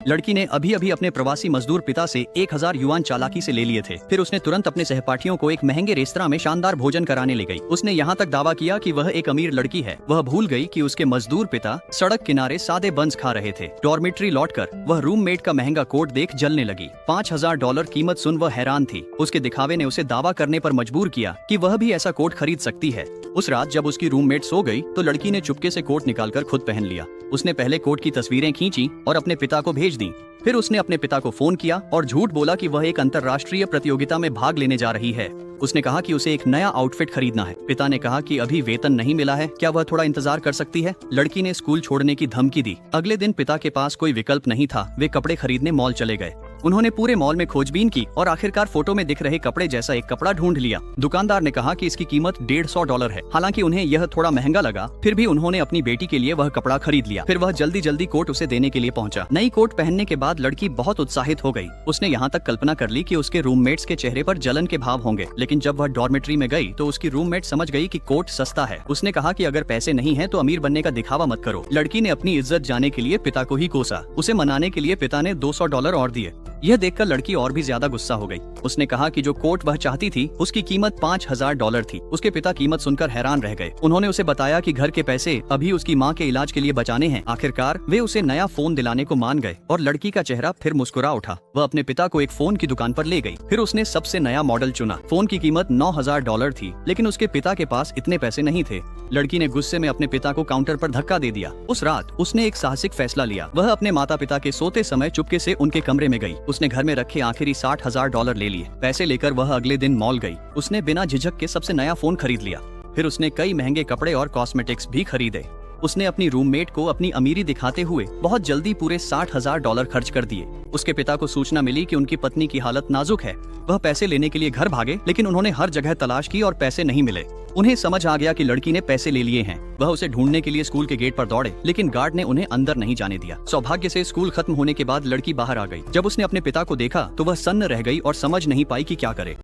लड़की ने अभी अभी अपने प्रवासी मजदूर पिता से 1000 युआन चालाकी से ले लिए थे। फिर उसने तुरंत अपने सहपाठियों को एक महंगे रेस्तरां में शानदार भोजन कराने ले गई। उसने यहाँ तक दावा किया कि वह एक अमीर लड़की है। वह भूल गई कि उसके मजदूर पिता सड़क किनारे सादे बंस खा रहे थे। डॉर्मेट्री लौटकर वह रूममेट का महंगा कोट देख जलने लगी। $5000 कीमत सुन वह हैरान थी। उसके दिखावे ने उसे दावा करने पर मजबूर किया कि वह भी ऐसा कोट खरीद सकती है। उस रात जब उसकी रूममेट सो गई तो लड़की ने चुपके से कोट निकालकर खुद पहन लिया। उसने पहले कोट की तस्वीरें खींची और अपने पिता को भेज दी। फिर उसने अपने पिता को फोन किया और झूठ बोला कि वह एक अंतर्राष्ट्रीय प्रतियोगिता में भाग लेने जा रही है। उसने कहा कि उसे एक नया आउटफिट खरीदना है। पिता ने कहा कि अभी वेतन नहीं मिला है, क्या वह थोड़ा इंतजार कर सकती है। लड़की ने स्कूल छोड़ने की धमकी दी। अगले दिन पिता के पास कोई विकल्प नहीं था। वे कपड़े खरीदने मॉल चले गए। उन्होंने पूरे मॉल में खोजबीन की और आखिरकार फोटो में दिख रहे कपड़े जैसा एक कपड़ा ढूंढ लिया। दुकानदार ने कहा कि इसकी कीमत $150 है। हालांकि उन्हें यह थोड़ा महंगा लगा, फिर भी उन्होंने अपनी बेटी के लिए वह कपड़ा खरीद लिया। फिर वह जल्दी जल्दी कोट उसे देने के लिए पहुंचा। नई कोट पहनने के बाद लड़की बहुत उत्साहित हो गई। उसने यहाँ तक कल्पना कर ली कि उसके रूममेट्स के चेहरे पर जलन के भाव होंगे। लेकिन जब वह डॉर्मेट्री में गई तो उसकी रूममेट समझ गई कि कोट सस्ता है। उसने कहा कि अगर पैसे नहीं है तो अमीर बनने का दिखावा मत करो। लड़की ने अपनी इज्जत जाने के लिए पिता को ही कोसा। उसे मनाने के लिए पिता ने $200 और दिए। यह देखकर लड़की और भी ज्यादा गुस्सा हो गई। उसने कहा कि जो कोट वह चाहती थी उसकी कीमत $5000 थी। उसके पिता कीमत सुनकर हैरान रह गए। उन्होंने उसे बताया कि घर के पैसे अभी उसकी माँ के इलाज के लिए बचाने हैं। आखिरकार वे उसे नया फोन दिलाने को मान गए और लड़की का चेहरा फिर मुस्कुरा उठा। वह अपने पिता को एक फोन की दुकान पर ले गई। फिर उसने सबसे नया मॉडल चुना। फोन की कीमत $9000 थी, लेकिन उसके पिता के पास इतने पैसे नहीं थे। लड़की ने गुस्से में अपने पिता को काउंटर पर धक्का दे दिया। उस रात उसने एक साहसिक फैसला लिया। वह अपने माता पिता के सोते समय चुपके से उनके कमरे में गई। उसने घर में रखे आखिरी $60000 ले लिए। पैसे लेकर वह अगले दिन मॉल गई। उसने बिना झिझक के सबसे नया फोन खरीद लिया। फिर उसने कई महंगे कपड़े और कॉस्मेटिक्स भी खरीदे। उसने अपनी रूममेट को अपनी अमीरी दिखाते हुए बहुत जल्दी पूरे $60000 खर्च कर दिए। उसके पिता को सूचना मिली कि उनकी पत्नी की हालत नाजुक है। वह पैसे लेने के लिए घर भागे, लेकिन उन्होंने हर जगह तलाश की और पैसे नहीं मिले। उन्हें समझ आ गया कि लड़की ने पैसे ले लिए हैं। वह उसे ढूंढने के लिए स्कूल के गेट पर दौड़े, लेकिन गार्ड ने उन्हें अंदर नहीं जाने दिया। सौभाग्य से स्कूल खत्म होने के बाद लड़की बाहर आ गई। जब उसने अपने पिता को देखा तो वह सन्न रह गई और समझ नहीं पाई कि क्या करे।